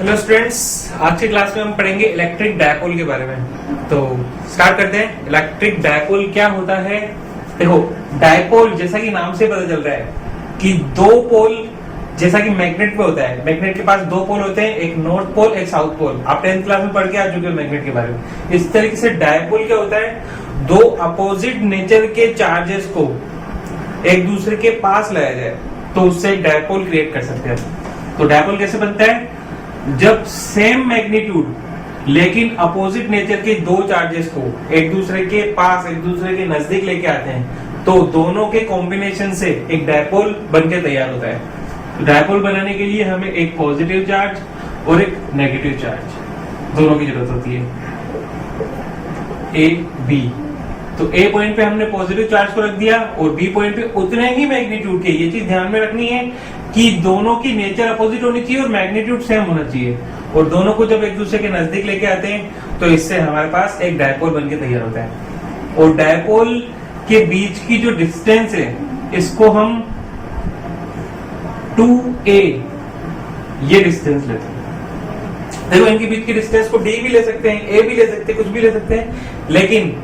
Hello students, आज की class में हम पढ़ेंगे इलेक्ट्रिक डायपोल के बारे में। तो स्टार्ट करते हैं। इलेक्ट्रिक डायपोल क्या होता है? देखो, डायपोल जैसा कि नाम से पता चल रहा है कि दो पोल, जैसा कि मैग्नेट पे होता है। मैग्नेट के पास दो पोल होते हैं, एक नॉर्थ पोल एक साउथ पोल। आप 10th क्लास में पढ़ के आ चुके हो मैग्नेट के बारे में। इस तरीके से डायपोल क्या होता है? दो अपोजिट नेचर के चार्जेस को एक दूसरे के पास लाया जाए तो उससे एक डायपोल क्रिएट कर सकते हैं। तो डायपोल कैसे बनता है? जब सेम मैग्नीट्यूड लेकिन अपोजिट नेचर के दो चार्जेस को एक दूसरे के पास, एक दूसरे के नजदीक लेके आते हैं तो दोनों के कॉम्बिनेशन से एक डायपोल बनके तैयार होता है। तो डायपोल बनाने के लिए हमें एक पॉजिटिव चार्ज और एक नेगेटिव चार्ज दोनों की जरूरत होती है, ए बी। तो ए पॉइंट पे हमने पॉजिटिव चार्ज को रख दिया और बी पॉइंट पे उतने ही मैग्नीट्यूड के, ये चीज ध्यान में रखनी है कि दोनों की नेचर अपोजिट होनी चाहिए और मैग्नीट्यूड सेम होना चाहिए। और दोनों को जब एक दूसरे के नजदीक लेके आते हैं तो इससे हमारे पास एक डायपोल बनके तैयार होता है। और डायपोल के बीच की जो डिस्टेंस है इसको हम 2a ये डिस्टेंस लेते हैं। देखो, इनके बीच की डिस्टेंस को d भी ले सकते हैं, a भी ले सकते हैं, कुछ भी ले सकते हैं, लेकिन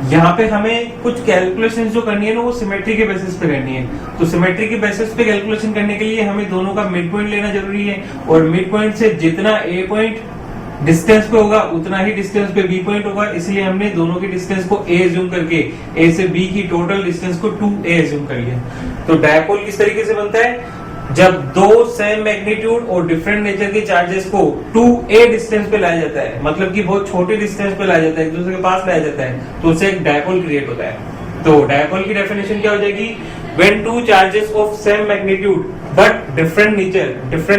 यहाँ पे हमें कुछ कैलकुलेशन जो करनी है ना वो सिमेट्री के बेसिस पे करनी है। तो सिमेट्री के बेसिस पे कैलकुलेशन करने के लिए हमें दोनों का मिड पॉइंट लेना जरूरी है। और मिड पॉइंट से जितना ए पॉइंट डिस्टेंस पे होगा उतना ही डिस्टेंस पे बी पॉइंट होगा, इसलिए हमने दोनों की डिस्टेंस को ए एज्यूम करके ए से बी की टोटल डिस्टेंस को 2a एज्यूम कर लिया। तो डायपोल किस तरीके से बनता है? जब दो सेम मैग्नीट्यूड और डिफरेंट नेचर के चार्जेस को 2a डिस्टेंस पे लाया जाता है, मतलब कि बहुत छोटे डिस्टेंस पे लाया जाता है, एक दूसरे के पास लाया जाता है, तो उससे एक डायपोल क्रिएट होता है। तो डायपोल की डेफिनेशन क्या हो जाएगी? When two charges of same magnitude but different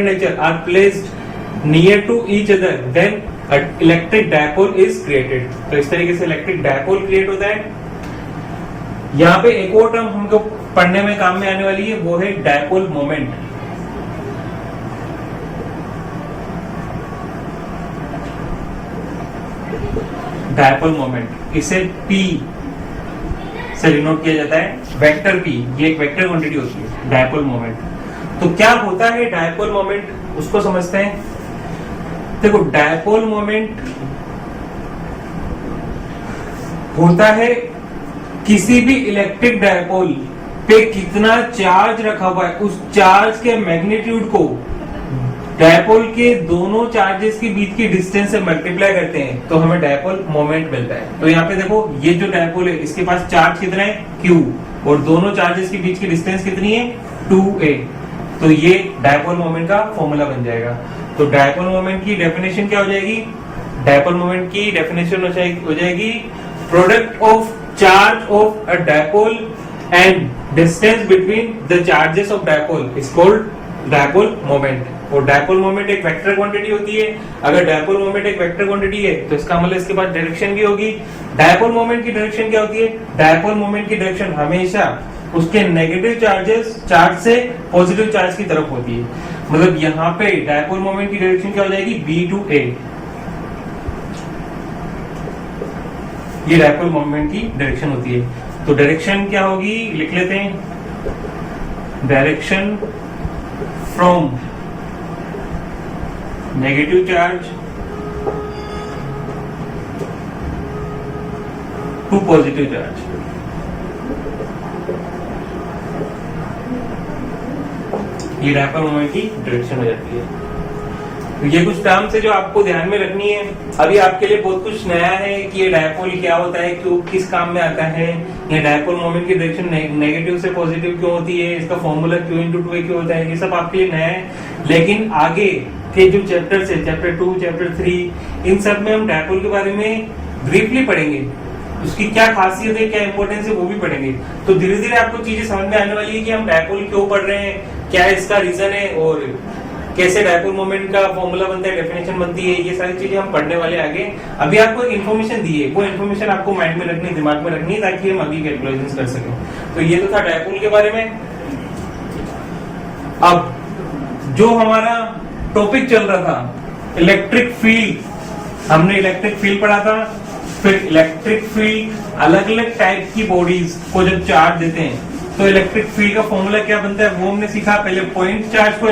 nature are placed near to each other, then an electric dipole is created। तो इस तरीके से इलेक्ट्रिक डायपोल क्रिएट होता है। यहाँ पे एक और टर्म हमको पढ़ने में काम में आने वाली है, वो है डायपोल मोमेंट। डायपोल मोमेंट, इसे P से डिनोट किया जाता है, वेक्टर P। ये एक वेक्टर क्वांटिटी होती है डायपोल मोमेंट। तो क्या होता है डायपोल मोमेंट, उसको समझते हैं। देखो, डायपोल मोमेंट होता है किसी भी इलेक्ट्रिक डायपोल पे कितना चार्ज रखा हुआ है उस चार्ज के मैग्नीट्यूड को डायपोल के दोनों चार्जेस के बीच की डिस्टेंस से मल्टीप्लाई करते हैं तो हमें डायपोल मोमेंट मिलता है। तो यहाँ पे देखो, ये जो डायपोल है इसके पास चार्ज कितना है? Q, और दोनों चार्जेस के बीच की डिस्टेंस कितनी है? 2a। तो ये डायपोल मोमेंट का फॉर्मूला बन जाएगा। तो डायपोल मोमेंट की डेफिनेशन क्या हो जाएगी? डायपोल मोमेंट की डेफिनेशन हो जाएगी product of charge of a dipole and distance between the charges of dipole is called dipole moment. और डायपोल मोमेंट एक वेक्टर क्वांटिटी होती है। अगर डायपोल मोमेंट एक वेक्टर क्वांटिटी है तो इसका मतलब इसके पास डायरेक्शन भी होगी। डायपोल मोमेंट की डायरेक्शन क्या होती है? डायपोल मोमेंट की डायरेक्शन हमेशा उसके नेगेटिव चार्ज से पॉजिटिव चार्ज की तरफ होती है। मतलब यहाँ पे डायपोल मोमेंट की डायरेक्शन क्या हो जाएगी? B to A। ये डायपोल मोमेंट की डायरेक्शन होती है। तो डायरेक्शन क्या होगी, लिख लेते हैं। Direction from negative charge to positive charge. ये डायपोल मोमेंट की डायरेक्शन हो जाती है। तो ये कुछ टर्म्स है जो आपको ध्यान में रखनी है। अभी आपके लिए बहुत कुछ नया है कि ये डायपोल क्या होता है, क्यों, किस काम में आता है, ये डायपोल मोमेंट की डायरेक्शन नेगेटिव से पॉजिटिव क्यों होती है, इसका फॉर्मूला Q into 2a क्यों होता है, ये सब आपके लिए नया है। लेकिन आगे के जो चैप्टर्स है, चैप्टर 2, चैप्टर 3, इन सब में हम डायपोल के बारे में ब्रीफली पढ़ेंगे। उसकी क्या खासियत है, क्या इंपॉर्टेंस है, वो भी पढ़ेंगे। तो धीरे धीरे आपको चीजें समझ में आने वाली है कि हम डायपोल क्यों पढ़ रहे हैं, क्या इसका रीजन है और कैसे डायपोल मोमेंट का फॉर्मूला बनता है, डेफिनेशन बनती है। ये सारी चीजें हम पढ़ने वाले आगे। अभी आपको एक इन्फॉर्मेशन दी है, वो इन्फॉर्मेशन आपको माइंड में रखनी, दिमाग में रखनी, ताकि हम आगे कैलकुलेशंस कर सकें। तो ये तो था डायपोल के बारे में। अब जो हमारा टॉपिक चल रहा था इलेक्ट्रिक फील्ड, हमने इलेक्ट्रिक फील्ड पढ़ा था। फिर इलेक्ट्रिक फील्ड अलग अलग टाइप की बॉडीज को जब चार्ज देते हैं तो इलेक्ट्रिक फील्ड का फॉर्मूला क्या बनता है वो हमने सीखा। पहले पॉइंट चार्ज को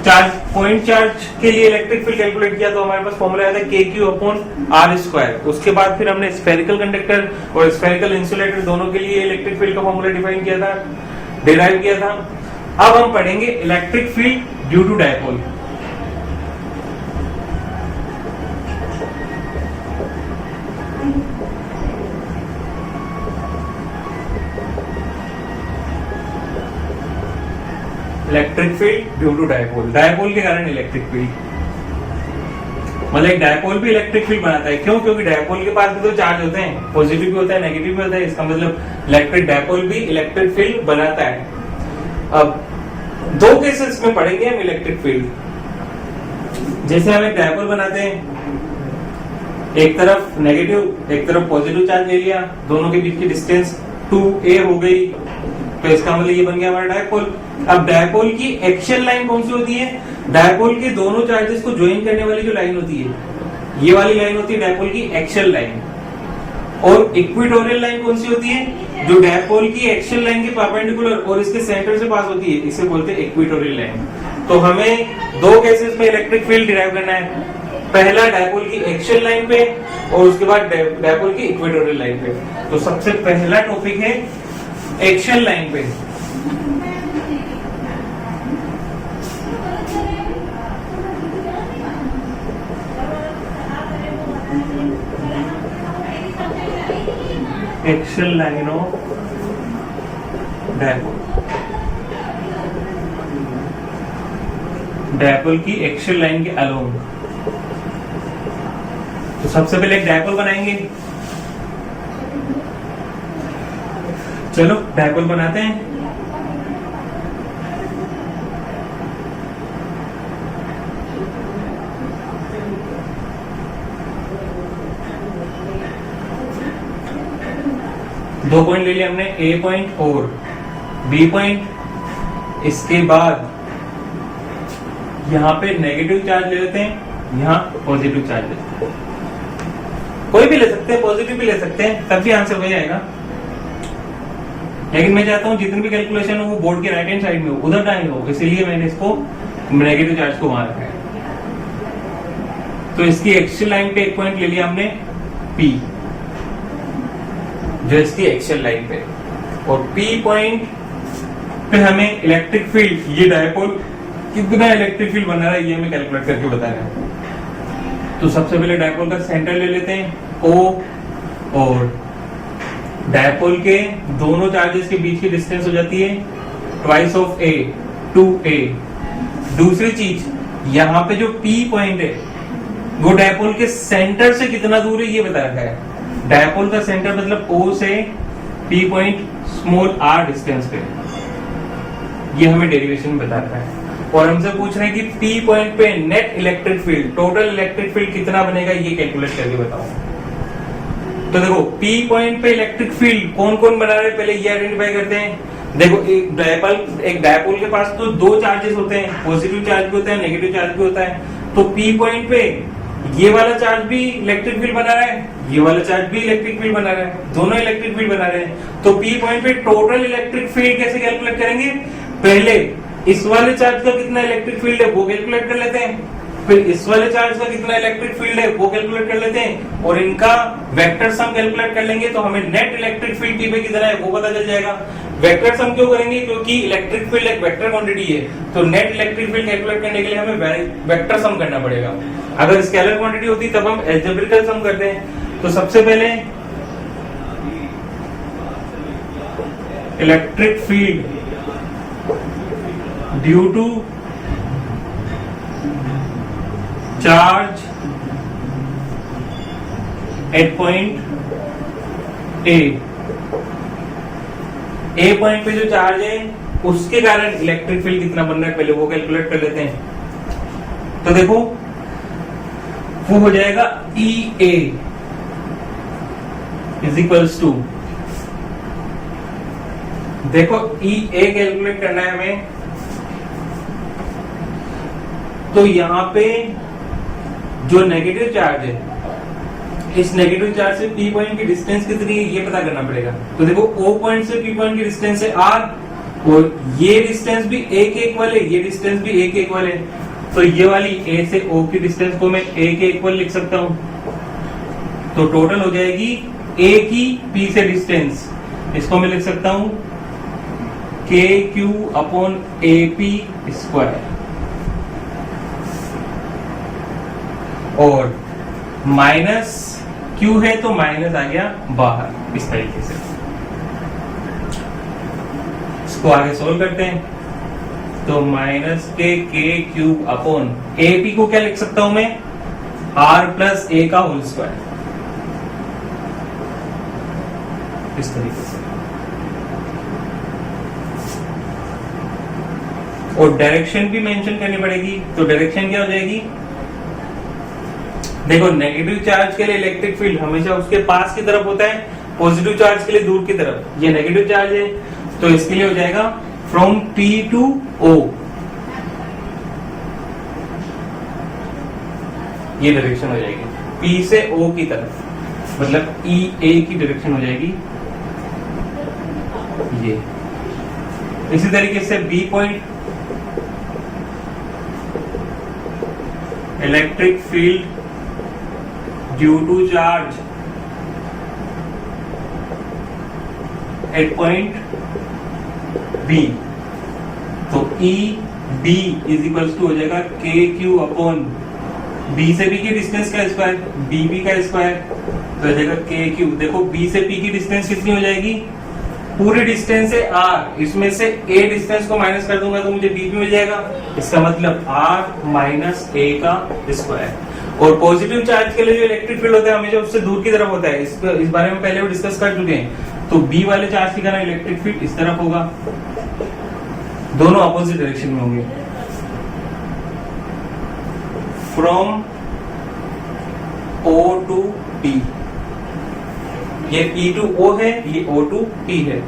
चार्ज पॉइंट चार्ज के लिए इलेक्ट्रिक फील्ड कैलकुलेट किया तो हमारे पास फॉर्मूला आया था KQ/R²। उसके बाद फिर हमने स्फेरिकल कंडक्टर और स्फेरिकल इंसुलेटर दोनों के लिए इलेक्ट्रिक फील्ड का फॉर्मूला डिफाइन किया था, डिराइव किया था। अब हम पढ़ेंगे electric field due to dipole. Electric field due to dipole, dipole के कारण इलेक्ट्रिक फील्ड, मतलब एक डायपोल भी इलेक्ट्रिक फील्ड बनाता है। क्यों? क्योंकि डायपोल के पास भी तो चार्ज होते हैं, पॉजिटिव भी होता है, नेगेटिव भी होता है। इसका मतलब इलेक्ट्रिक डायपोल भी इलेक्ट्रिक फील्ड बनाता है। अब दो केसेस में पढ़ेंगे हम इलेक्ट्रिक फील्ड। जैसे हम एक डायपोल बनाते हैं, एक तरफ नेगेटिव एक तरफ पॉजिटिव चार्ज ले लिया, दोनों के बीच की डिस्टेंस 2a हो गई, तो इसका मतलब ये बन गया हमारा डायपोल। अब डायपोल की एक्सियल लाइन कौन सी होती है? डायपोल के दोनों चार्जेस को ज्वाइन करने वाली जो लाइन होती है, ये वाली लाइन होती है डायपोल की एक्सियल लाइन। और इक्वेटोरियल लाइन कौन सी होती है? जो डायपोल की एक्सियल लाइन के परपेंडिकुलर और इसके सेंटर से पास होती है, इसे बोलते हैं इक्वेटोरियल लाइन। तो हमें दो केसेस में इलेक्ट्रिक फील्ड डिराइव करना है, पहला डायपोल की एक्सियल लाइन पे और उसके बाद डायपोल की इक्वेटोरियल लाइन पे। तो सबसे पहला टॉपिक है एक्सियल लाइन पे। Axial line of dipole, dipole की एक्सियल लाइन के अलोंग। तो सबसे पहले एक डायपोल बनाएंगे। चलो डायपोल बनाते हैं। दो पॉइंट ले लिए हमने, A पॉइंट और B पॉइंट। इसके बाद यहां पे नेगेटिव चार्ज ले लेते हैं, यहां पॉजिटिव चार्ज लेते हैं। कोई भी ले सकते हैं, पॉजिटिव भी ले सकते हैं, तब भी आंसर हो जाएगा। लेकिन मैं चाहता हूं जितनी भी कैलकुलेशन हो वो बोर्ड के राइट हैंड साइड में हो, उधर ना ही हो, इसलिए मैंने इसको नेगेटिव चार्ज को वहां रखा है। तो इसकी एक्सियल लाइन पे एक पॉइंट ले लिया हमने P, जो इसकी एक्सियल लाइन पे, और P पॉइंट पे हमें इलेक्ट्रिक फील्ड, ये डायपोल कितना इलेक्ट्रिक फील्ड बना रहा है ये हमें कैलकुलेट करके बताना है। तो सबसे पहले डायपोल का सेंटर ले लेते हैं O, और डायपोल के दोनों चार्जेस के बीच की डिस्टेंस हो जाती है ट्वाइस ऑफ A, 2a। दूसरी चीज, यहाँ पे जो P पॉइंट है वो डायपोल के सेंटर से कितना दूर है ये बता रखा है। डायपोल का सेंटर मतलब O से P point small r distance पे, ये हमें डेरिवेशन में बता रहा है। और हमसे पूछ रहे हैं कि P पॉइंट पे net electric field, total electric field कितना बनेगा ये कैलकुलेट करके बताओ। तो देखो P पॉइंट पे इलेक्ट्रिक फील्ड कौन कौन बना रहे हैं पहले ये आइडेंटिफाई करते हैं। देखो एक डायपोल के पास तो दो चार्जेस होते हैं, पॉजिटिव चार्ज भी होता है, नेगेटिव चार्ज भी होता है। तो P पॉइंट पे ये वाला चार्ज भी इलेक्ट्रिक फील्ड बना रहा है, ये वाला चार्ज भी इलेक्ट्रिक फील्ड बना रहा है, दोनों इलेक्ट्रिक फील्ड बना रहे हैं। तो P पॉइंट पे टोटल इलेक्ट्रिक फील्ड कैसे कैलकुलेट करेंगे? पहले इस वाले चार्ज का कितना इलेक्ट्रिक फील्ड है वो कैलकुलेट कर लेते हैं, फिर इस वाले चार्ज का कितना इलेक्ट्रिक फील्ड है वो कैलकुलेट कर लेते हैं, और इनका वेक्टर सम कैलकुलेट कर लेंगे तो हमें नेट इलेक्ट्रिक फील्ड P पे कितना है वो पता चल जाएगा। वेक्टर सम क्यों करेंगे? क्योंकि इलेक्ट्रिक फील्ड एक वेक्टर क्वांटिटी है, तो नेट इलेक्ट्रिक फील्ड कैलकुलेट करने के लिए हमें वेक्टर सम करना पड़ेगा। अगर स्केलर क्वांटिटी होती तब हम अलजेब्रिकल सम करते हैं। तो सबसे पहले electric field due to charge at point A point पे जो चार्ज है उसके कारण इलेक्ट्रिक फील्ड कितना बन रहा है पहले वो कैलकुलेट कर लेते हैं। तो देखो वो हो जाएगा EA इज इक्वल्स टू, देखो EA कैलकुलेट करना है हमें, तो यहां पे जो नेगेटिव चार्ज है इस नेगेटिव चार्ज से P पॉइंट की डिस्टेंस कितनी है ये पता करना पड़ेगा। तो देखो O पॉइंट से P पॉइंट की डिस्टेंस है R, और ये डिस्टेंस भी एक एक वाले, ये डिस्टेंस भी एक एक वाले, तो ये वाली ए से ओ की डिस्टेंस को मैं ए के इक्वल लिख सकता हूं। तो टोटल हो जाएगी ए की पी से डिस्टेंस, इसको मैं लिख सकता हूं के Q upon A P square, और माइनस क्यू है तो माइनस आ गया बाहर, इस तरीके से। इसको आगे सोल्व करते हैं। तो माइनस के क्यूब अपॉन ए पी को क्या लिख सकता हूं मैं, आर प्लस ए का होल स्क्वायर, इस तरीके से। और डायरेक्शन भी मेंशन करनी पड़ेगी, तो डायरेक्शन क्या हो जाएगी, देखो नेगेटिव चार्ज के लिए इलेक्ट्रिक फील्ड हमेशा उसके पास की तरफ होता है, पॉजिटिव चार्ज के लिए दूर की तरफ। ये नेगेटिव चार्ज है तो इसके लिए हो जाएगा फ्रॉम P टू O, ये डायरेक्शन हो जाएगी P से O की तरफ, मतलब E A की डायरेक्शन हो जाएगी ये। इसी तरीके से B point, electric field due to charge at point B, तो E B is equals to हो जाएगा के क्यू अपॉन B से B की डिस्टेंस का स्क्वायर, BB का स्क्वायर, तो हो जाएगा के क्यू। देखो B से P की डिस्टेंस कितनी हो जाएगी, पूरी डिस्टेंस है R, इसमें से A डिस्टेंस को माइनस कर दूंगा तो मुझे BB मिल जाएगा, इसका मतलब R माइनस A का स्क्वायर। और पॉजिटिव चार्ज के लिए जो इलेक्ट्रिक फील्ड होता है हमेशा उससे दूर की तरफ होता है, इस बारे में पहले भी डिस्कस कर चुके हैं। तो B वाले चार्ज की तरह इलेक्ट्रिक फील्ड इस तरफ होगा, दोनों अपोजिट डायरेक्शन में होंगे, फ्रॉम O टू P। ये P टू O है, ये O टू P है।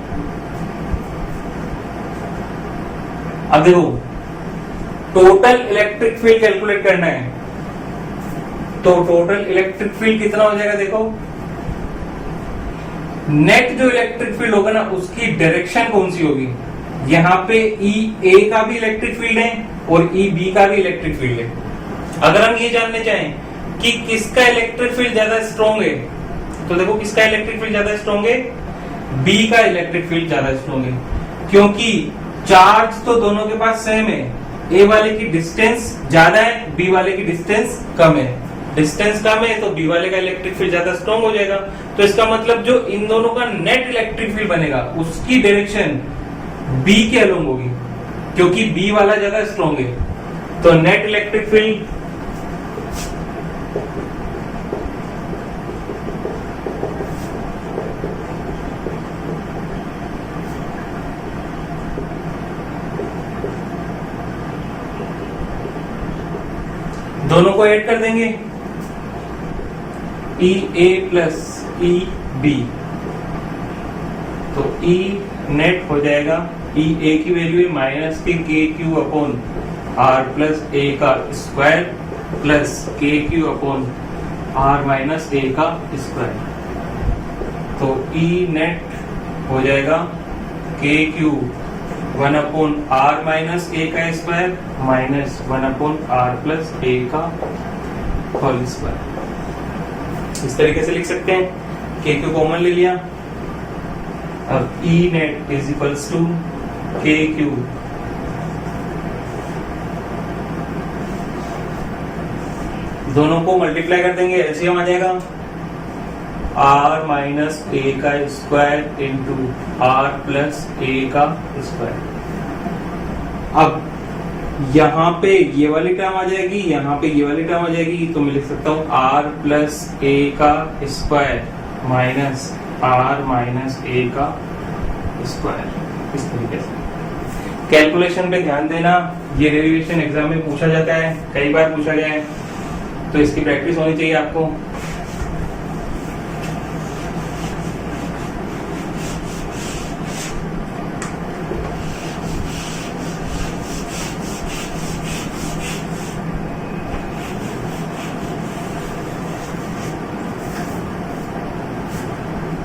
अब देखो टोटल इलेक्ट्रिक फील्ड कैलकुलेट करना है, तो टोटल इलेक्ट्रिक फील्ड कितना हो जाएगा, देखो नेट जो इलेक्ट्रिक फील्ड होगा ना उसकी डायरेक्शन कौन सी होगी, यहाँ पे ई ए का भी इलेक्ट्रिक फील्ड है और ई बी का भी इलेक्ट्रिक फील्ड है। अगर हम ये जानने चाहें कि किसका इलेक्ट्रिक फील्ड ज्यादा स्ट्रॉन्ग है, तो देखो किसका इलेक्ट्रिक फील्ड ज्यादा स्ट्रॉन्ग है, बी का इलेक्ट्रिक फील्ड ज्यादा स्ट्रॉन्ग है, क्योंकि चार्ज तो दोनों के पास सेम है, ए वाले की डिस्टेंस ज्यादा है, बी वाले की डिस्टेंस कम है। डिस्टेंस कम है तो बी वाले का इलेक्ट्रिक फील्ड ज्यादा स्ट्रॉन्ग हो जाएगा, तो इसका मतलब जो इन दोनों का नेट इलेक्ट्रिक फील्ड बनेगा उसकी डायरेक्शन बी के अलोंग होगी, क्योंकि बी वाला ज्यादा स्ट्रॉन्ग है। तो नेट इलेक्ट्रिक फील्ड दोनों को ऐड कर देंगे, ई ए प्लस ई बी, तो ई नेट हो जाएगा, ई ए की वैल्यू है minus K Q upon R plus A का square plus K Q upon R minus A का स्क्वायर, तो ई नेट हो जाएगा K Q 1 upon R minus A का square minus 1 upon R plus A का whole square. इस तरीके से लिख सकते हैं, के क्यू कॉमन ले लिया, अब ई net is equals to K Q दोनों को मल्टीप्लाई कर देंगे, एलसीएम आ जाएगा आर माइनस ए का square into R plus A का स्क्वायर। अब यहाँ पे ये वाली टर्म आ जाएगी, यहाँ पे ये वाली टर्म आ जाएगी, तो मैं लिख सकता हूँ आर प्लस ए का square minus R minus A का स्क्वायर। इस तरीके से कैलकुलेशन पे ध्यान देना, ये डेरिवेशन एग्जाम में पूछा जाता है, कई बार पूछा गया है, तो इसकी प्रैक्टिस होनी चाहिए आपको।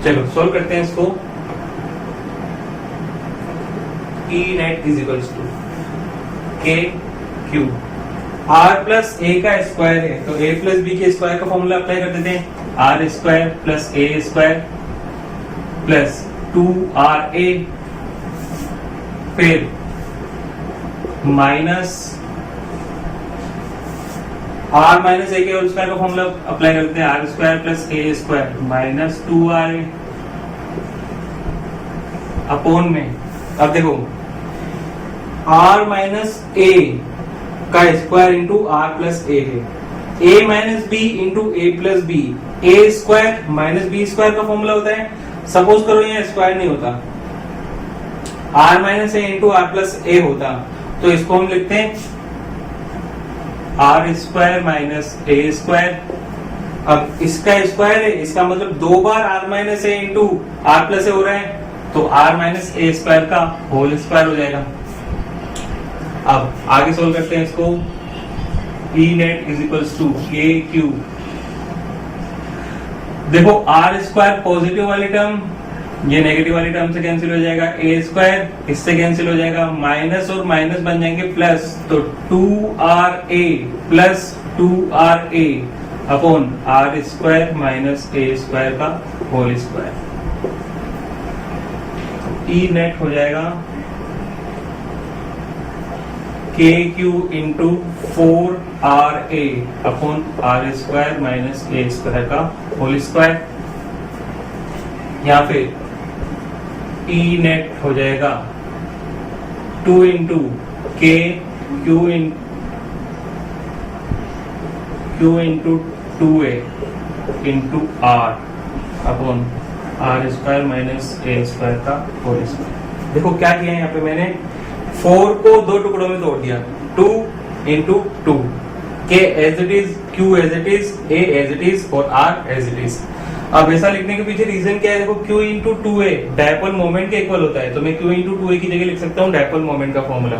चलो सॉल्व करते हैं इसको। E net is equals to K Q. R plus A का स्क्वायर है तो ए प्लस बी के स्क्वायर का फॉर्मूला अप्लाई कर देते हैं। R square plus A square plus 2RA, फिर माइनस आर माइनस ए के होल स्क्वायर का फॉर्मूला अप्लाई करते हैं। R square plus A square minus 2RA upon में, अब देखो आर माइनस ए का square into R plus A है, ए minus B into A plus B, A square minus B square का formula होता है। सपोज करो ये स्क्वायर नहीं होता, R minus A into R plus A होता, तो इसको हम लिखते हैं R square minus A square. अब इसका स्क्वायर है, इसका मतलब दो बार R minus A into R plus A हो रहा है, तो आर माइनस ए स्क्वायर का होल स्क्वायर हो जाएगा। अब आगे सोल्व करते हैं इसको। E net is equals to K Q. देखो आर स्क्वायर पॉजिटिव वाली टर्म ये नेगेटिव वाली टर्म से कैंसिल हो जाएगा, ए स्क्वायर इससे कैंसिल हो जाएगा, माइनस और माइनस बन जाएंगे प्लस, तो 2RA plus 2RA upon R square minus A square का होल स्क्वायर। ई नेट हो जाएगा K Q into 4RA upon R square minus A square का होल स्क्वायर। या फिर ई नेट हो जाएगा 2 into K Q into 2A into R upon R square minus A square का whole square. देखो क्या किया है यहाँ पे मैंने 4 को दो टुकड़ों में तोड़ दिया, 2 into 2, K as it is, Q as it is, A as it is और आर एज इट इज। अब ऐसा लिखने के पीछे रीजन क्या है, देखो Q into 2A dipole moment के इक्वल होता है, तो मैं Q इंटू 2A की जगह लिख सकता हूँ डायपोल मोमेंट का फॉर्मूला।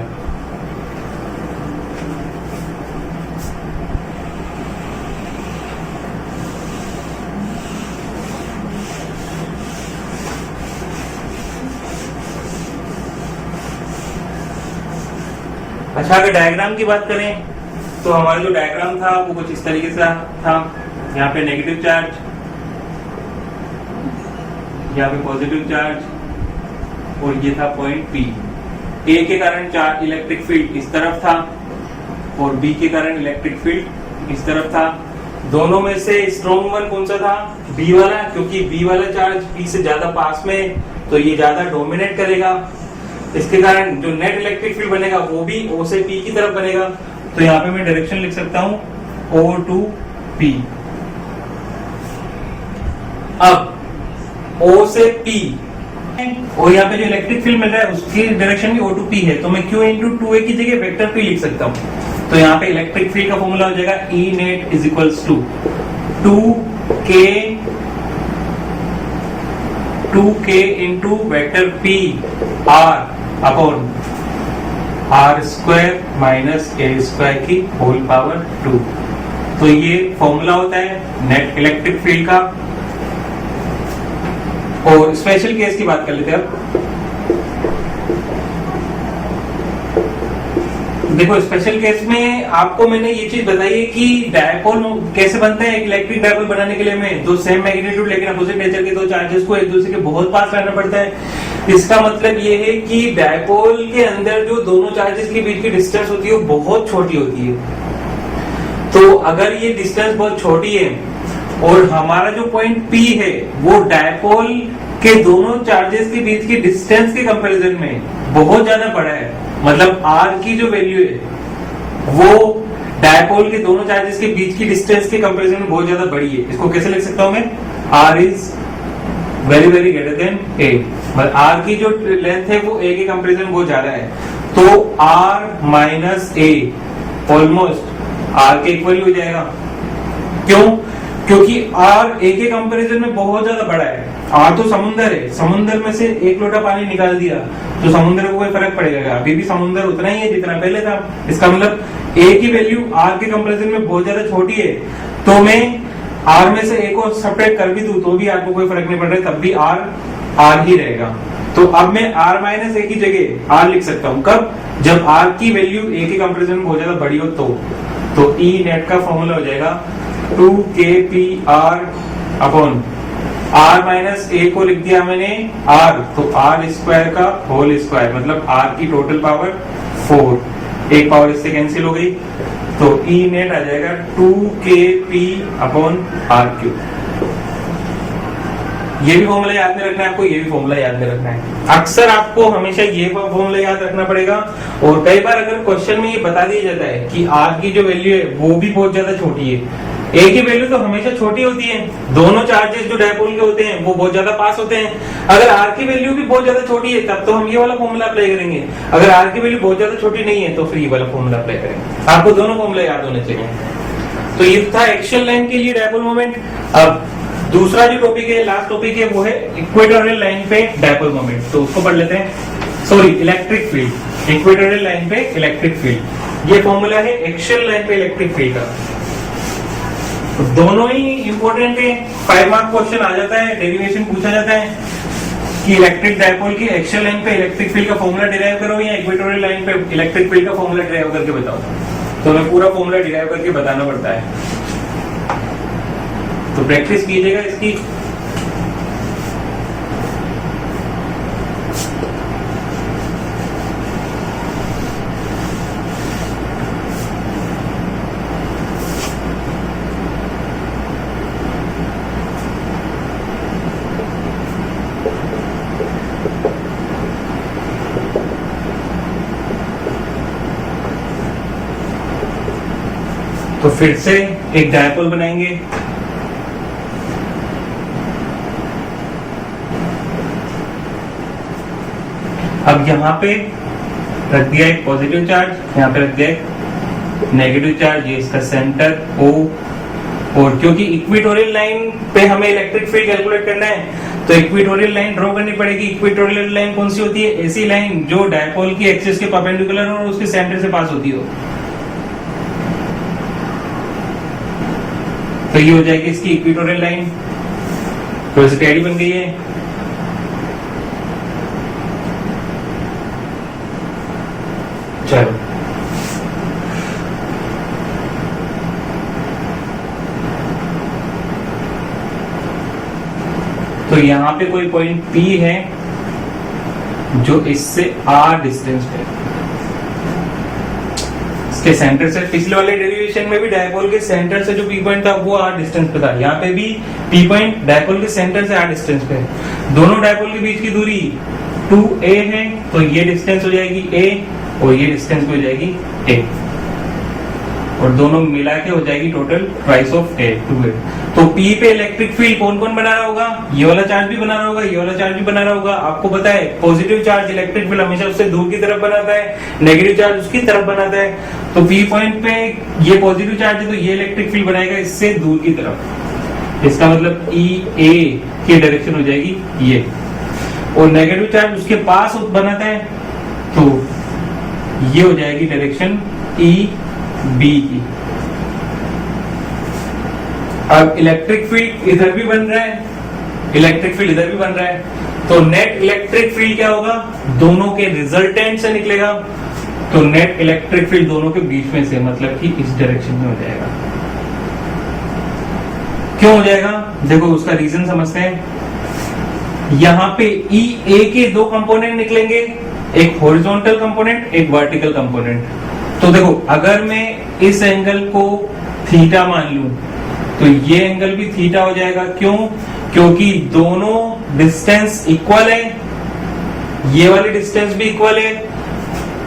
अच्छा अगर डायग्राम की बात करें तो हमारा जो डायग्राम था वो कुछ इस तरीके से था। यहाँ पे नेगेटिव चार्ज, यहाँ पे पॉजिटिव चार्ज और ये था पॉइंट P। A के कारण चार्ज इलेक्ट्रिक फील्ड इस तरफ था और B के कारण इलेक्ट्रिक फील्ड इस तरफ था। दोनों में से स्ट्रॉन्ग वन कौन सा था, B वाला, क्योंकि B वाला चार्ज P से ज्यादा पास में तो ये ज्यादा डोमिनेट करेगा। इसके कारण जो नेट इलेक्ट्रिक फील्ड बनेगा वो भी O से P की तरफ बनेगा। तो यहाँ पे मैं डायरेक्शन लिख सकता हूँ O to P। अब O से P और यहाँ पे जो इलेक्ट्रिक फील्ड मिल रहा है उसकी डायरेक्शन भी O to P है, तो मैं Q इंटू 2A की जगह वेक्टर P लिख सकता हूँ। तो यहाँ पे इलेक्ट्रिक फील्ड का फॉर्मूला हो जाएगा E net is equals to 2K into vector P R upon R square minus A square की होल पावर 2। तो ये फॉर्मूला होता है नेट इलेक्ट्रिक फील्ड का। और स्पेशल केस की बात कर लेते हैं अब। देखो स्पेशल केस में आपको मैंने ये चीज बताई है कि डायपोल कैसे बनता है। एक इलेक्ट्रिक डायपोल बनाने के लिए हमें दो सेम मैग्नीट्यूड लेकिन अपोजिट नेचर के दो चार्जेस को एक दूसरे के बहुत पास लाना पड़ता है। इसका मतलब ये है कि डायपोल के अंदर जो दोनों चार्जेस के बीच की डिस्टेंस होती है वो बहुत छोटी होती है। तो अगर ये डिस्टेंस बहुत छोटी है और हमारा जो पॉइंट P है वो डायपोल के दोनों चार्जेस के बीच की डिस्टेंस के कंपैरिजन में बहुत ज्यादा बड़ा है, मतलब R की जो वैल्यू है वो डायपोल के दोनों चार्जेस के बीच की डिस्टेंस के कंपैरिजन में बहुत ज्यादा बड़ी है। इसको कैसे लिख सकता हूं मैं, R is very very greater than A, मतलब R की जो लेंथ है वो A के कंपैरिजन में बहुत ज्यादा है। तो R minus A almost R के इक्वल हो जाएगा। क्यों? क्योंकि R A के कंपैरिजन में बहुत ज्यादा बड़ा है। R तो समुंदर है, समुंदर में से एक लोटा पानी निकाल दिया तो समुंदर को कोई फर्क पड़ेगा? अभी भी समुंदर उतना ही है जितना पहले था। इसका मतलब A की वैल्यू R के कंपैरिजन में बहुत ज्यादा छोटी है। तो मैं R में से A को सब्ट्रैक्ट कर भी दूं तो भी आपको कोई फर्क नहीं पड़ रहा है, तब भी R ही रहेगा। तो अब मैं r माइनस ए की जगह r लिख सकता हूं। कब? जब r की वैल्यू a के कंपैरिजन में बहुत ज्यादा बड़ी हो तो E नेट का फॉर्मूला हो जाएगा 2kpr अपॉन r माइनस ए को लिख दिया मैंने r, तो r स्क्वायर का होल स्क्वायर, मतलब r की टोटल पावर 4, एक पावर इससे कैंसिल हो गई, तो E नेट आ जाएगा 2kp अपॉन r क्यूब। ये भी फॉर्मूला याद में रखना है आपको, ये भी फॉर्मूला याद में रखना है। अक्सर आपको हमेशा ये फॉर्मूला याद रखना पड़ेगा। और कई बार अगर क्वेश्चन में ये बता दिया जाता है कि r की जो वैल्यू है वो भी बहुत ज्यादा छोटी है, a की वैल्यू तो हमेशा छोटी होती है, दोनों चार्जेस जो डायपोल के होते हैं वो बहुत ज्यादा पास होते हैं। अगर r की वैल्यू भी बहुत ज्यादा छोटी है तब तो हम ये वाला फॉर्मूला अप्लाई करेंगे, अगर r की वैल्यू बहुत ज्यादा छोटी नहीं है तो फिर ये वाला फॉर्मूला अप्लाई करेंगे। आपको दोनों फॉर्मूला याद होने चाहिए। तो ये था एक्सियल लाइन के लिए डायपोल मोमेंट। अब दूसरा जो टॉपिक है, लास्ट टॉपिक है, वो है इक्वेटोरियल लाइन पे डायपोल मोमेंट, तो उसको पढ़ लेते हैं। Sorry, electric field, equatorial line पे इलेक्ट्रिक फील्ड, ये फॉर्मूला है एक्सियल लाइन पे इलेक्ट्रिक फील्ड का। तो दोनों ही इंपॉर्टेंट है, 5 मार्क क्वेश्चन आ जाता है, डेरिवेशन पूछा जाता है कि इलेक्ट्रिक डायपोल की एक्सियल लाइन पे इलेक्ट्रिक फील्ड का फॉर्मूला डिराइव करो या इक्वेटोरियल लाइन पे इलेक्ट्रिक फील्ड का फॉर्मूला डिराइव करके बताओ, तो मैं पूरा फॉर्मूला डिराइव करके बताना पड़ता है। तो प्रैक्टिस कीजिएगा इसकी। तो फिर से एक डायपोल बनाएंगे। अब यहाँ पे रख दिया एक पॉजिटिव चार्ज, यहाँ पे रख दिया एक नेगेटिव चार्ज, ये इसका सेंटर O। और क्योंकि इक्वेटोरियल लाइन पे हमें इलेक्ट्रिक फील्ड कैलकुलेट करना है तो इक्वेटोरियल लाइन ड्रॉ करनी पड़ेगी। इक्वेटोरियल लाइन कौन सी होती है? ऐसी लाइन जो डायपोल की एक्सिस के परपेंडिकुलर और उसके सेंटर से पास होती हो। तो ये हो जाएगी इसकी इक्वेटोरियल लाइन, तो ऐसे टेढ़ी बन गई है। चलो, तो यहां पे कोई पॉइंट P है जो इससे R डिस्टेंस पे, इसके सेंटर से, पिछले वाले डेरिवेशन में भी डायपोल के सेंटर से जो P पॉइंट था वो R डिस्टेंस पे था, यहाँ पे भी P पॉइंट डायपोल के सेंटर से R डिस्टेंस पे है। दोनों डायपोल के बीच की दूरी 2a है, तो ये डिस्टेंस हो जाएगी a और ये डिस्टेंस हो जाएगी a, और दोनों मिला के हो जाएगी total twice of a, 2a। तो P पे इलेक्ट्रिक फील्ड कौन कौन बना रहा होगा? ये वाला चार्ज भी बना रहा होगा, ये वाला चार्ज भी बना रहा होगा। आपको पता है पॉजिटिव चार्ज इलेक्ट्रिक फील्ड हमेशा उससे दूर की तरफ बनाता है, नेगेटिव चार्ज उसकी तरफ बनाता है। तो P पॉइंट पे ये पॉजिटिव चार्ज है तो ये इलेक्ट्रिक फील्ड बनाएगा इससे दूर की तरफ, इसका मतलब EA की डायरेक्शन हो जाएगी ये, और नेगेटिव चार्ज उसके पास बनाता है तो ये हो जाएगी डायरेक्शन EB की। अब इलेक्ट्रिक फील्ड इधर भी बन रहा है, इलेक्ट्रिक फील्ड इधर भी बन रहा है, तो नेट इलेक्ट्रिक फील्ड क्या होगा? दोनों के रिजल्टेंट से निकलेगा, तो नेट इलेक्ट्रिक फील्ड दोनों के बीच में से, मतलब कि इस डायरेक्शन में हो जाएगा। क्यों हो जाएगा? देखो उसका रीजन समझते हैं। यहाँ पे EA के दो कंपोनेंट निकलेंगे, एक हॉरिजॉन्टल कंपोनेंट, एक वर्टिकल कंपोनेंट। तो देखो अगर मैं इस एंगल को थीटा मान लूं तो ये एंगल भी थीटा हो जाएगा। क्यों? क्योंकि दोनों डिस्टेंस इक्वल है, ये वाली डिस्टेंस भी इक्वल है,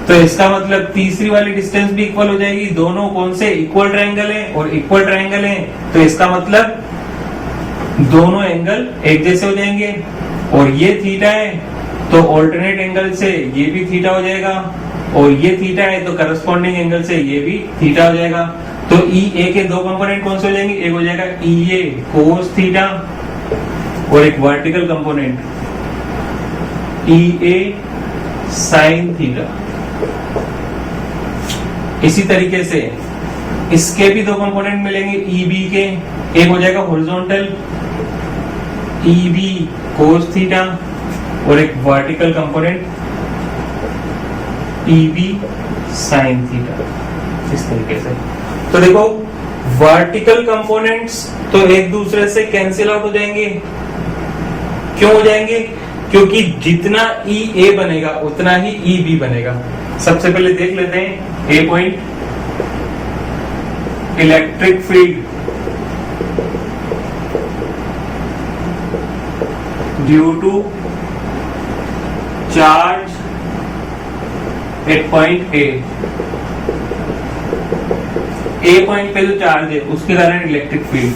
तो इसका मतलब तीसरी वाली डिस्टेंस भी इक्वल हो जाएगी। दोनों कौन से? इक्वल ट्रायंगल है, और इक्वल ट्रायंगल है तो इसका मतलब दोनों एंगल एक जैसे हो जाएंगे। और ये थीटा है तो ऑल्टरनेट एंगल से ये भी थीटा हो जाएगा, और ये थीटा है तो करस्पॉन्डिंग एंगल से ये भी थीटा हो जाएगा। तो EA के दो कंपोनेंट कौन से हो जाएंगे? एक हो जाएगा EA कोस थीटा, और एक vertical component EA sine theta. इसी तरीके से इसके भी दो कंपोनेंट मिलेंगे EB के, एक हो जाएगा हॉरिजॉन्टल EB कोस थीटा, और एक vertical component EB sin theta, इस तरीके से। तो देखो वर्टिकल कंपोनेंट्स तो एक दूसरे से कैंसिल आउट हो जाएंगे। क्यों हो जाएंगे? क्योंकि जितना EA बनेगा उतना ही EB बनेगा। सबसे पहले देख लेते हैं A point, electric field due to charge at point A point पे जो चार्ज है उसके कारण इलेक्ट्रिक फील्ड,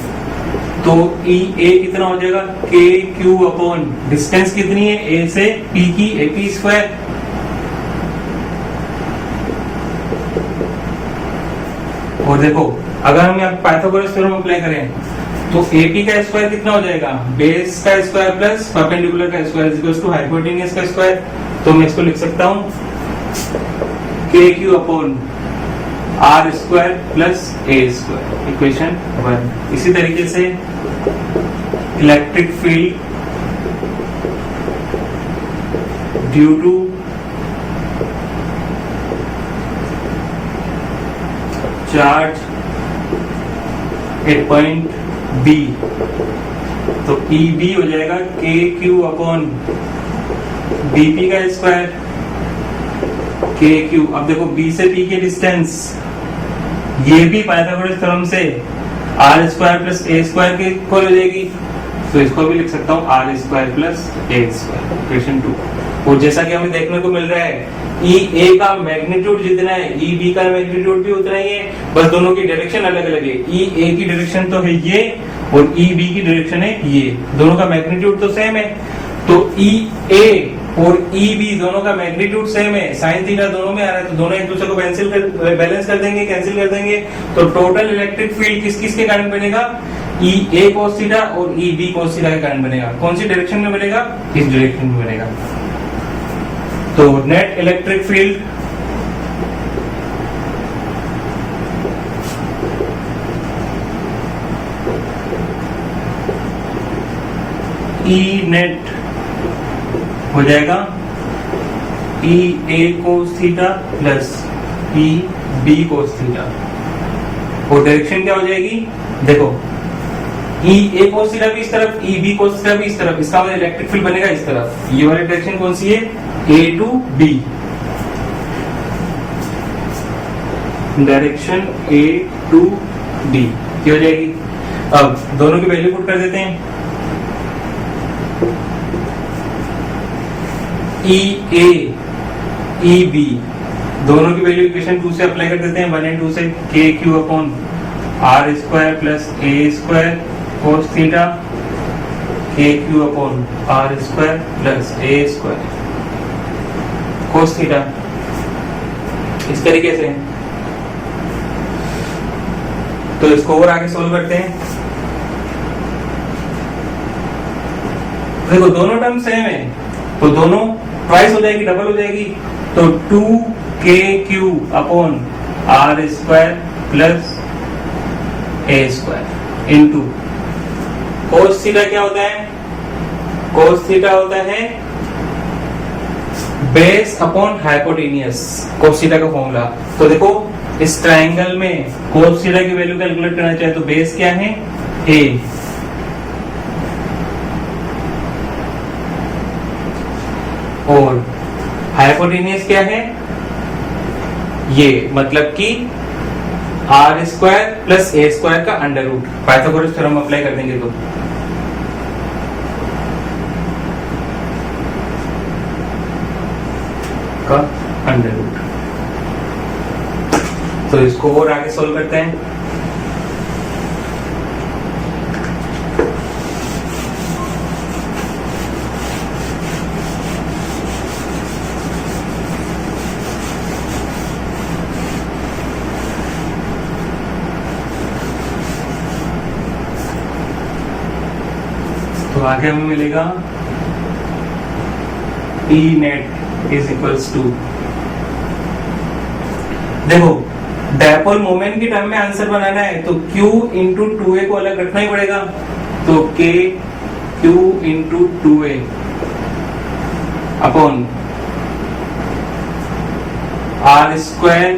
तो E A कितना हो जाएगा? KQ अपॉन डिस्टेंस कितनी है A से P की, AP स्क्वायर। और देखो अगर हम यहाँ पाइथागोरस थ्योरम अप्लाई करें तो AP का स्क्वायर कितना हो जाएगा? बेस का स्क्वायर प्लस परपेंडिकुलर का square is equal to hypotenuse का स्क्वायर। तो मैं इसको लिख सकता हूं KQ upon R square plus A square, equation 1। इसी तरीके से electric field due to charge at point B, तो EB हो जाएगा KQ अपॉन BP का स्क्वायर KQ। अब देखो B से P की डिस्टेंस, ये भी पाइथागोरस थ्योरम से R square plus A square के इक्वल हो जाएगी, तो इसको भी लिख सकता हूँ R square plus A square, equation 2। और जैसा कि हमें देखने को मिल रहा है EA का मैग्नीट्यूड जितना है EB का मैग्नीट्यूड भी उतना ही है, बस दोनों की डायरेक्शन अलग अलग है। EA की डायरेक्शन तो है ये और EB की डायरेक्शन है ये, दोनों का मैग्नीट्यूड तो सेम है। तो EA और EB दोनों का मैग्नीट्यूड सेम है, साइन थीटा दोनों में आ रहा है, तो दोनों एक दूसरे को बैलेंस कर देंगे, कैंसिल कर देंगे। तो टोटल इलेक्ट्रिक फील्ड किस किस के कारण बनेगा? EA cos थीटा और EB cos थीटा के कारण बनेगा। कौन सी डायरेक्शन में बनेगा? इस डायरेक्शन में बनेगा। तो net electric field E net हो जाएगा EA cos theta plus EB cos theta, और डायरेक्शन क्या हो जाएगी? देखो EA cos थीटा भी इस तरफ, EB cos थीटा भी इस तरफ, इसका मतलब इलेक्ट्रिक फील्ड बनेगा इस तरफ। ये वाली डायरेक्शन कौन सी है? A to B, direction A to B क्या हो जाएगी? अब दोनों की वैल्यू पुट कर देते हैं। EA EB दोनों की वैल्यू इक्वेशन 2 से अप्लाई कर देते हैं, 1 और 2 से। KQ upon R square plus A square cos theta, KQ upon R square plus A square cos theta, इस तरीके से। तो इसको और आगे सोल्व करते हैं। देखो दोनों टर्म सेम है, तो दोनों ट्वाइस हो जाएगी, डबल हो जाएगी। तो 2KQ upon R square plus A square into cos theta क्या होता है? cos थीटा होता है base upon hypotenuse, cos theta का फॉर्मूला। तो देखो इस ट्रायंगल में cos थीटा की वैल्यू कैलकुलेट करना चाहे तो बेस क्या है? A, और हाइपोटेनियस क्या है? ये मतलब कि R square plus A square का under root. Pythagoras theorem apply कर देंगे तो का अंडर रूट। तो इसको और आगे सोल्व करते हैं। तो आगे हमें मिलेगा E net is equals to, देखो डायपोल मोमेंट की टर्म में आंसर बनाना है तो Q इंटू 2A को अलग रखना ही पड़ेगा। तो K Q into 2A upon R square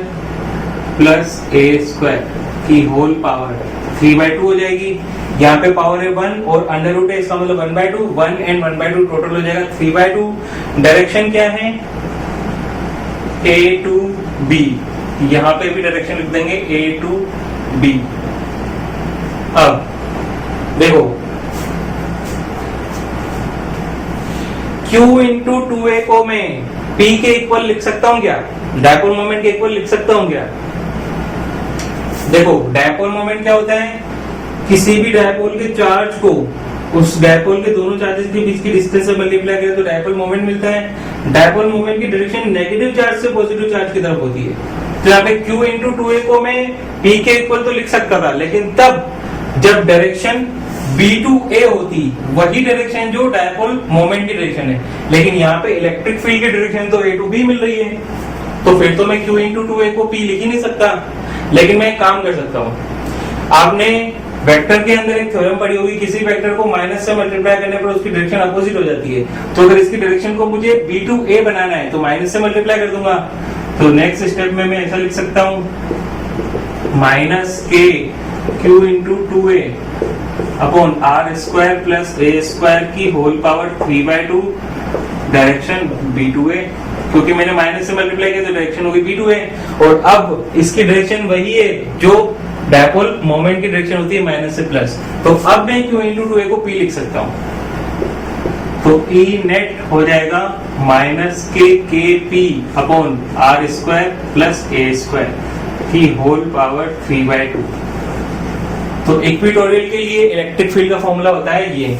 plus A square की होल पावर 3/2 हो जाएगी। यहाँ पे पावर है 1 और अंडर रूट है, इसका मतलब 1/2, 1 एंड 1/2 टोटल हो जाएगा 3/2। डायरेक्शन क्या है? A to B, यहाँ पे भी डायरेक्शन लिख देंगे A to B। अब देखो Q इंटू 2A को मैं P के इक्वल लिख सकता हूँ क्या? डायपोल मोमेंट के इक्वल लिख सकता हूँ क्या? देखो डायपोल मोमेंट क्या होता है? किसी भी डायपोल के चार्ज को उस डायपोल के दोनों चार्जेस के बीच की डिस्टेंस से मल्टीप्लाई करें तो डायपोल मोमेंट मिलता है। डायपोल मोमेंट की डायरेक्शन नेगेटिव चार्ज से पॉजिटिव चार्ज की तरफ होती है। तो यहाँ पे Q इंटू 2A को मैं P के इक्वल तो लिख सकता था, लेकिन तब जब डायरेक्शन B to A होती, वही डायरेक्शन जो डायपोल मोमेंट की डायरेक्शन है। लेकिन यहाँ पे इलेक्ट्रिक फील्ड की डायरेक्शन तो A to B मिल रही है, तो फिर तो मैं Q इंटू 2A को P लिख ही नहीं सकता। लेकिन मैं एक काम कर सकता हूँ, आपने वेक्टर के अंदर एक थ्योरम पढ़ी होगी, किसी वेक्टर को माइनस से मल्टीप्लाई करने पर उसकी डायरेक्शन अपोजिट हो जाती है। तो अगर इसकी डायरेक्शन को मुझे B to A बनाना है तो माइनस से मल्टीप्लाई कर दूंगा। तो नेक्स्ट स्टेप में मैं ऐसा लिख सकता हूँ, minus K Q into 2A upon R square plus A square की whole power 3/2, direction B to A, क्योंकि मैंने माइनस से मल्टीप्लाई किया तो डायरेक्शन होगी B to A। और अब इसकी डायरेक्शन वही है जो डायपोल मोमेंट की डायरेक्शन होती है माइनस से प्लस। तो अब मैं Q इंटू 2A को P लिख सकता हूँ। तो E नेट हो जाएगा minus K P upon R square plus A square की होल पावर 3/2। तो इक्वेटोरियल के लिए इलेक्ट्रिक फील्ड का फॉर्मूला होता है ये।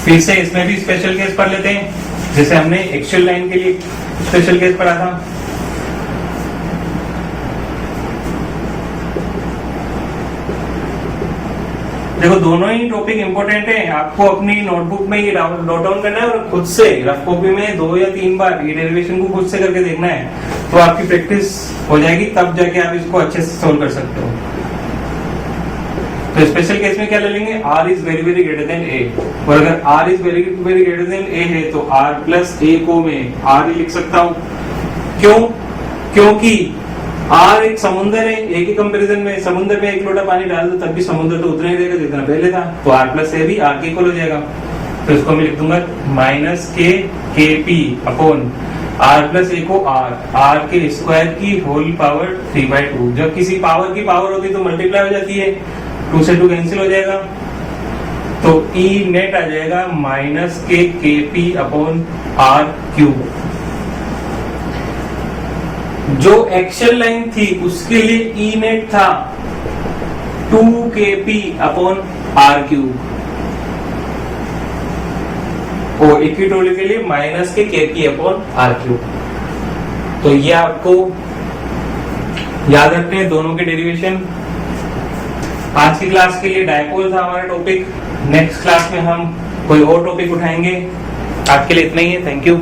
फिर से इसमें भी स्पेशल केस पढ़ लेते हैं, जैसे हमने एक्सियल लाइन के लिए स्पेशल केस पढ़ा था। देखो दोनों ही टॉपिक इंपॉर्टेंट है, आपको अपनी नोटबुक में ये नोट डाउन करना है और खुद से रफ कॉपी में 2 या 3 बार ये डेरिवेशन को खुद से करके देखना है, तो आपकी प्रैक्टिस हो जाएगी, तब जाके आप इसको अच्छे से सोल्व कर सकते हो। तो स्पेशल केस में क्या ले लेंगे? R is very very greater than A, और अगर R is very very greater than A है तो R प्लस A को मैं R ही लिख सकता हूँ। क्यों? क्योंकि R एक समुद्र है, A के कंपैरिजन में समुद्र में 1 लोटा पानी डाल दो तब भी समुद्र तो उतना ही रहेगा जितना पहले था, तो R प्लस A भी R के इक्वल हो जाएगा। तो इसको मैं लिख दूंगा minus K P upon R plus A को R के स्क्वायर की होल पावर 3/2। जब किसी पावर की पावर होती है तो मल्टीप्लाई हो जाती है, 2 से 2 कैंसिल हो जाएगा, तो E नेट आ जाएगा minus K P upon R cube. जो एक्सियल लाइन थी उसके लिए E नेट था 2kP अपॉन R क्यूब, और इक्वेटोरियल के लिए माइनस के kP अपॉन R क्यूब। तो ये आपको याद रखते हैं दोनों के डेरिवेशन। आज की क्लास के लिए डायपोल था हमारा टॉपिक, नेक्स्ट क्लास में हम कोई और टॉपिक उठाएंगे। आज के लिए इतना ही है, थैंक यू।